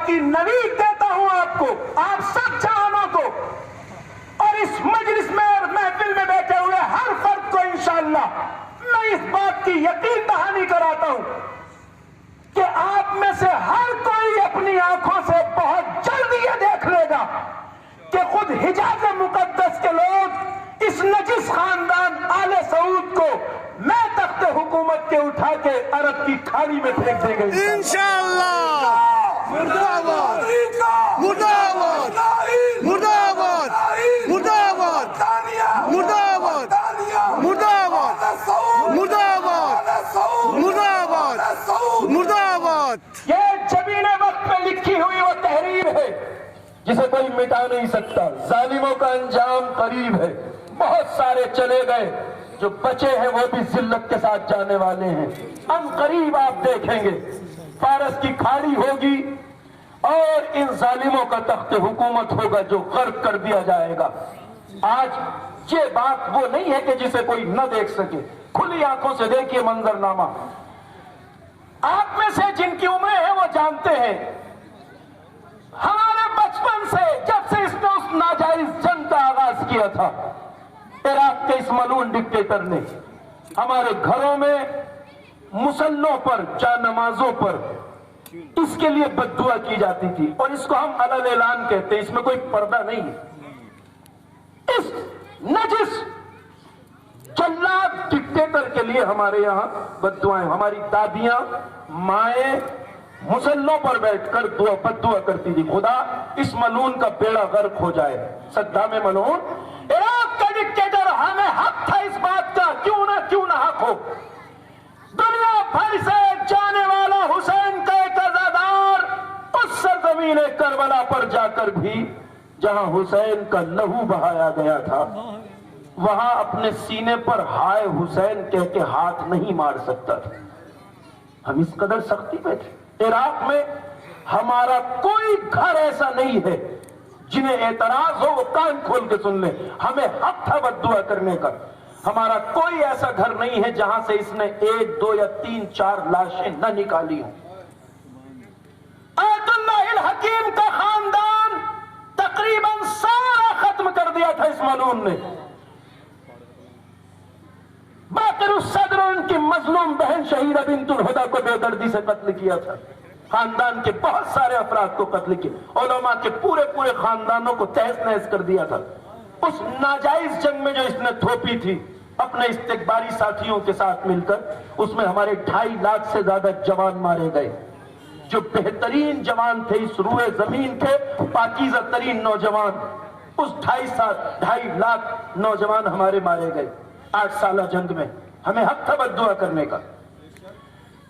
کی نوید دیتا ہوں آپ کو، آپ سب جوانوں کو، اور اس مجلس میں اور محفل میں بیٹھے ہوئے ہر فرد کو انشاءاللہ میں اس بات کی یقین دہانی کراتا ہوں کہ آپ میں سے ہر کوئی اپنی آنکھوں سے بہت جلد یہ دیکھ لے گا کہ خود حجاز مقدس کے لوگ اس نجس خاندان آل سعود کو میں تخت حکومت کے اٹھا کے عرب کی کھاڑی میں پھینک دیں گے انشاءاللہ۔ مردہ آباد، مردہ آباد، مردہ آباد، مردہ آباد، مردہ آباد، مردہ آباد، مردہ آباد، مردہ آباد، مردہ آباد۔ یہ جبین وقت میں لکھی ہوئی وہ تحریر ہے جسے کوئی مٹا نہیں سکتا۔ ظالموں کا انجام قریب ہے، بہت سارے چلے گئے، جو بچے ہیں وہ بھی ذلت کے ساتھ جانے والے ہیں۔ ہم قریب آپ دیکھیں گے فارس کی کھاڑی ہوگی اور ان ظالموں کا تخت حکومت ہوگا جو غرق کر دیا جائے گا۔ آج یہ بات وہ نہیں ہے کہ جسے کوئی نہ دیکھ سکے، کھلی آنکھوں سے دیکھیے منظرنامہ۔ آپ میں سے جن کی عمریں ہیں وہ جانتے ہیں، ہمارے بچپن سے جب سے اس نے اس ناجائز جنگ کا آغاز کیا تھا، عراق کے اس ملعون ڈکٹیٹر نے ہمارے گھروں میں مسلوں پر، جا نمازوں پر اس کے لیے بد دعا کی جاتی تھی، اور اس کو ہم علل اعلان کہتے ہیں، اس میں کوئی پردہ نہیں ہے۔ اس نجس جلاد ڈکٹیٹر کے لیے ہمارے یہاں بد دعائیں، ہماری دادیاں مائیں مسلوں پر بیٹھ کر بد دعا کرتی تھی، خدا اس ملعون کا بیڑا غرق ہو جائے۔ صدام ملعون عراق کا ڈکٹیٹر، ہمیں حق تھا اس بات کا، کیوں نہ حق ہو۔ دنیا بھر سے جانے والا حسین کا ایک عزادار اس سرزمین کربلا پر جا کر بھی جہاں حسین کا لہو بہایا گیا تھا، وہاں اپنے سینے پر ہائے حسین کہہ کے ہاتھ نہیں مار سکتا تھا۔ ہم اس قدر سختی پہ تھے۔ عراق میں ہمارا کوئی گھر ایسا نہیں ہے جنہیں اعتراض ہو وہ کان کھول کے سن لیں، ہمیں حق تھا بد دعا کرنے کا۔ ہمارا کوئی ایسا گھر نہیں ہے جہاں سے اس نے 1 2 یا 3 4 لاشیں نہ نکالی ہوں۔ آیت اللہ الحکیم کا خاندان تقریباً سارا ختم کر دیا تھا اس ملعون نے۔ باقر الصدر ان کی مظلوم بہن شہیدہ بنت الہدیٰ کو بے دردی سے قتل کیا تھا، خاندان کے بہت سارے افراد کو قتل کیا، علماء کے پورے خاندانوں کو تہس نہس کر دیا تھا۔ اس ناجائز جنگ میں جو اس نے تھوپی تھی اپنے استکباری ساتھیوں کے ساتھ مل کر، اس میں ہمارے 2.5 لاکھ سے زیادہ جوان مارے گئے، جو بہترین جوان تھے اس روئے زمین کے، پاکیزہ ترین نوجوان، اس 2.5 لاکھ نوجوان ہمارے مارے گئے 8 سالہ جنگ میں۔ ہمیں حق تھا بد دعا کرنے کا،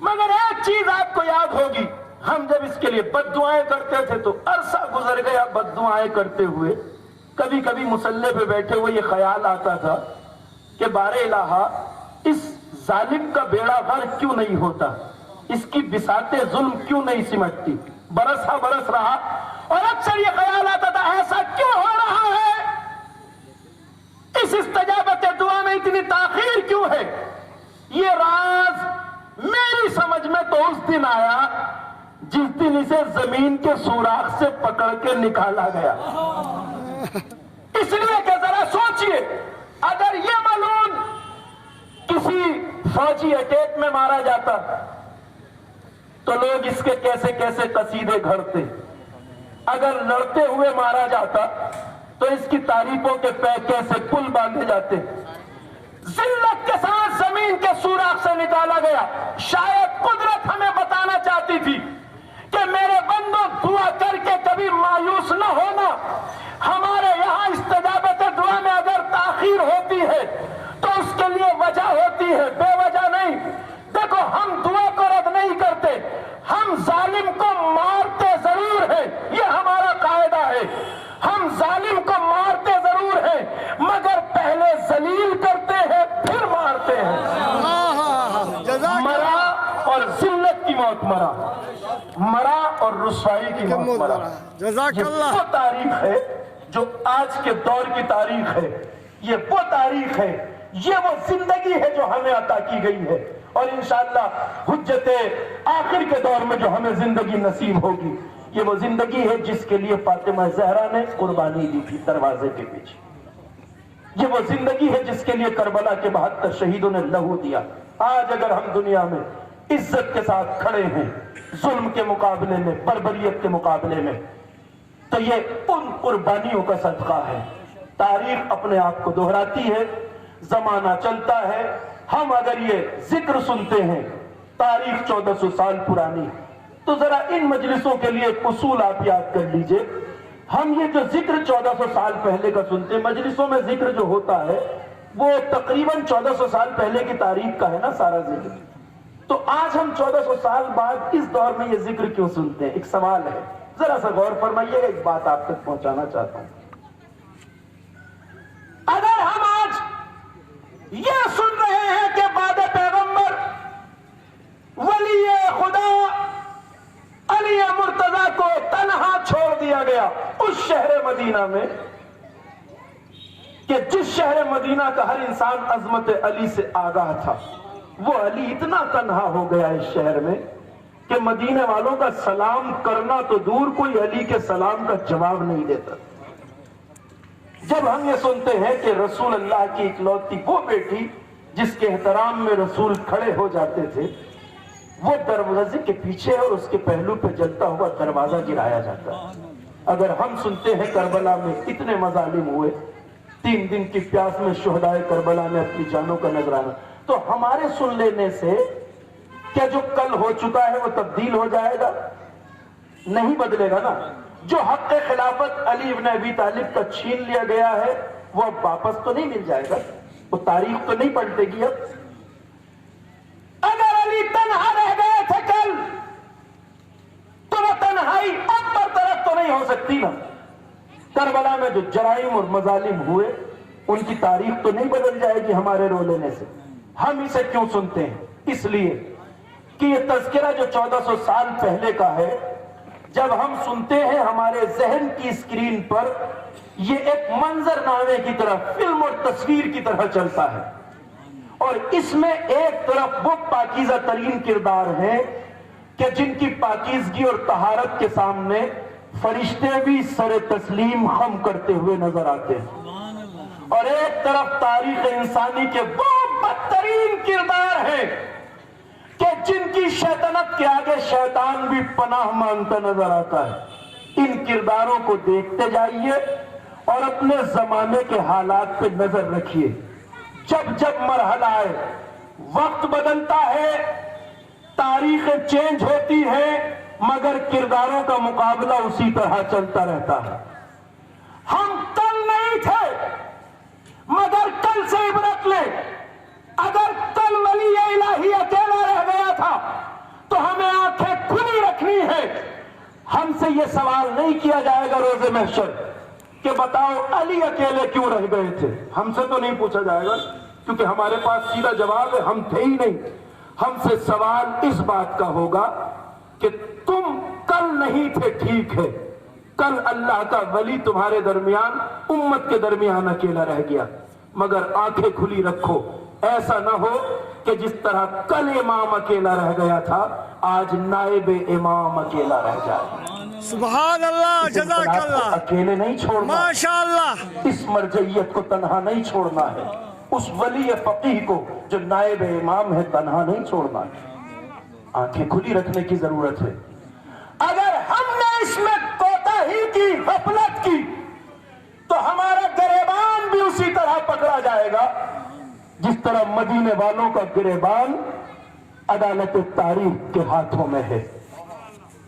مگر ایک چیز آپ کو یاد ہوگی، ہم جب اس کے لیے بد دعائیں کرتے تھے تو عرصہ گزر گیا بد دعائیں کرتے ہوئے، کبھی کبھی مسلح پہ بیٹھے ہوئے یہ خیال آتا تھا کہ بار الہا اس ظالم کا بیڑا غرق کیوں نہیں ہوتا، اس کی بساط ظلم کیوں نہیں سمٹتی۔ برس ہا برس رہا اور اکثر یہ خیال آتا تھا ایسا کیوں ہو رہا ہے، اس استجابت دعا میں اتنی تاخیر کیوں ہے۔ یہ راز میری سمجھ میں تو اس دن آیا جس دن اسے زمین کے سوراخ سے پکڑ کے نکالا گیا۔ اس لیے کہ ذرا سوچئے، اگر یہ ملعون کسی فوجی اٹیک میں مارا جاتا تو لوگ اس کے کیسے کیسے قصیدے گھڑتے، اگر لڑتے ہوئے مارا جاتا تو اس کی تعریفوں کے کیسے پل باندھے جاتے۔ ذلت کے ساتھ زمین کے سوراخ سے نکالا گیا۔ شاید قدرت ہمیں بتانا چاہتی تھی کہ میرے بندوں دعا کر کے کبھی مایوس نہ ہونا، ہمارے یہاں استجابت دعا میں اگر تاخیر ہوتی ہے تو اس کے لیے وجہ ہوتی ہے، بے وجہ نہیں۔ دیکھو ہم دعا کو رد نہیں کرتے، ہم ظالم کو مارتے ضرور ہیں، یہ ہمارا قاعدہ ہے۔ ہم ظالم کو مارتے ضرور ہیں مگر پہلے ذلیل کرتے ہیں پھر مارتے ہیں۔ مرا اور ذلت کی موت مرا، مرا اور رسوائی کی موت مرا۔ یہ وہ تاریخ ہے جو آج کے دور کی تاریخ ہے، یہ وہ تاریخ ہے، یہ وہ زندگی ہے جو ہمیں عطا کی گئی ہے، اور انشاءاللہ حجت آخر کے دور میں جو ہمیں زندگی نصیب ہوگی یہ وہ زندگی ہے جس کے لیے فاطمہ زہرا نے قربانی دی تھی دروازے کے پیچھے. یہ وہ زندگی ہے جس کے لیے کربلا کے 72 شہیدوں نے لہو دیا. آج اگر ہم دنیا میں عزت کے ساتھ کھڑے ہیں ظلم کے مقابلے میں، بربریت کے مقابلے میں، تو یہ ان قربانیوں کا صدقہ ہے. تاریخ اپنے آپ کو دہراتی ہے، زمانہ چلتا ہے. ہم اگر یہ ذکر سنتے ہیں تاریخ 1400 سال پرانی، تو ذرا ان مجلسوں کے لیے ایک اصول آپ یاد کر لیجئے. ہم یہ جو ذکر 1400 سال پہلے کا سنتے ہیں، مجلسوں میں ذکر جو ہوتا ہے وہ تقریباً 1400 سال پہلے کی تاریخ کا ہے نا سارا ذکر. تو آج ہم 1400 سال بعد اس دور میں یہ ذکر کیوں سنتے ہیں؟ ایک سوال ہے، ذرا سا غور فرمائیے گا. ایک بات آپ تک پہنچانا چاہتا ہوں. اگر ہم آج یہ سن رہے ہیں کہ بعد پیغمبر ولی خدا علی مرتضیٰ کو تنہا چھوڑ دیا گیا اس شہر مدینہ میں، کہ جس شہر مدینہ کا ہر انسان عظمت علی سے آگاہ تھا، وہ علی اتنا تنہا ہو گیا اس شہر میں کہ مدینے والوں کا سلام کرنا تو دور، کوئی علی کے سلام کا جواب نہیں دیتا. جب ہم یہ سنتے ہیں کہ رسول اللہ کی اکلوتی وہ بیٹی جس کے احترام میں رسول کھڑے ہو جاتے تھے، وہ دروازے کے پیچھے اور اس کے پہلو پہ جلتا ہوا دروازہ گرایا جاتا ہے. اگر ہم سنتے ہیں کربلا میں اتنے مظالم ہوئے، 3 دن کی پیاس میں شہدائے کربلا نے اپنی جانوں کا نذرانہ، تو ہمارے سن لینے سے کیا جو کل ہو چکا ہے وہ تبدیل ہو جائے گا؟ نہیں بدلے گا نا. جو حق خلافت علی ابن ابی طالب کا چھین لیا گیا ہے وہ اب واپس تو نہیں مل جائے گا، وہ تاریخ تو نہیں پلٹے گی. اب اگر علی تنہا رہ گئے تھے کل، تو وہ تنہائی اب برطرف تو نہیں ہو سکتی نا. کربلا میں جو جرائم اور مظالم ہوئے ان کی تاریخ تو نہیں بدل جائے گی ہمارے رو لینے سے. ہم اسے کیوں سنتے ہیں؟ اس لیے کہ یہ تذکرہ جو 1400 سال پہلے کا ہے، جب ہم سنتے ہیں ہمارے ذہن کی اسکرین پر یہ ایک منظر نامے کی طرح، فلم اور تصویر کی طرح چلتا ہے، اور اس میں ایک طرف وہ پاکیزہ ترین کردار ہیں کہ جن کی پاکیزگی اور طہارت کے سامنے فرشتے بھی سر تسلیم خم کرتے ہوئے نظر آتے ہیں، اور ایک طرف تاریخ انسانی کے وہ بدترین کردار ہیں کہ جن کی شیطنت کے آگے شیطان بھی پناہ مانگتا نظر آتا ہے. ان کرداروں کو دیکھتے جائیے اور اپنے زمانے کے حالات پہ نظر رکھیے. جب جب مرحلہ آئے، وقت بدلتا ہے، تاریخیں چینج ہوتی ہیں، مگر کرداروں کا مقابلہ اسی طرح چلتا رہتا ہے. ہم کل نہیں تھے مگر کل سے عبرت لیں. اگر کل ولی الہی اکیلا رہ گیا تھا تو ہمیں آنکھیں کھلی رکھنی ہے. ہم سے یہ سوال نہیں کیا جائے گا روز محشر کہ بتاؤ علی اکیلے کیوں رہ گئے تھے. ہم سے تو نہیں پوچھا جائے گا کیونکہ ہمارے پاس سیدھا جواب ہے، ہم تھے ہی نہیں. ہم سے سوال اس بات کا ہوگا کہ تم کل نہیں تھے، ٹھیک ہے، کل اللہ کا ولی تمہارے درمیان، امت کے درمیان اکیلا رہ گیا، مگر آنکھیں کھلی رکھو، ایسا نہ ہو کہ جس طرح کل امام اکیلا رہ گیا تھا آج نائب امام اکیلا رہ جائے. سبحان اللہ، جزاک اللہ. اکیلے نہیں چھوڑنا، ماشاءاللہ. اس مرجعیت کو تنہا نہیں چھوڑنا ہے. اس ولی فقیہ کو جو نائب امام ہے تنہا نہیں چھوڑنا ہے. آنکھیں کھلی رکھنے کی ضرورت ہے. اگر ہم نے اس میں کوتاہی کی، غفلت کی، تو ہمارا گریبان بھی اسی طرح پکڑا جائے گا جس طرح مدینے والوں کا گریبان عدالت تاریخ کے ہاتھوں میں ہے.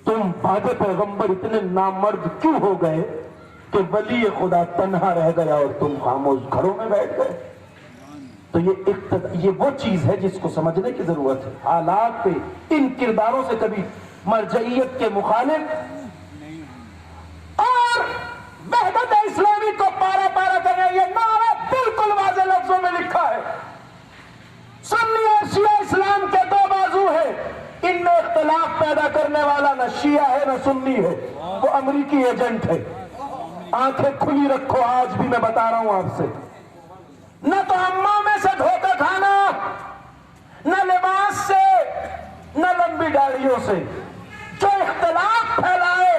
تم بعد پیغمبر اتنے نامرد کیوں ہو گئے کہ ولی خدا تنہا رہ گیا اور تم خاموش گھروں میں بیٹھ گئے؟ تو یہ وہ چیز ہے جس کو سمجھنے کی ضرورت ہے. حالات پہ ان کرداروں سے کبھی مرجعیت کے مخالف اور وحدت اسلامی کو پارا پارا کرنے، یہ نعرہ بالکل واضح لفظوں میں لکھا ہے. سنی اور شیعہ اسلام کے 2 بازو ہیں، ان میں اختلاف پیدا کرنے والا نہ شیعہ ہے نہ سنی ہے، وہ امریکی ایجنٹ ہے. آنکھیں کھلی رکھو، آج بھی میں بتا رہا ہوں آپ سے. نہ تو امامے سے دھوکہ کھانا، نہ لباس سے، نہ لمبی داڑھیوں سے. جو اختلاف پھیلائے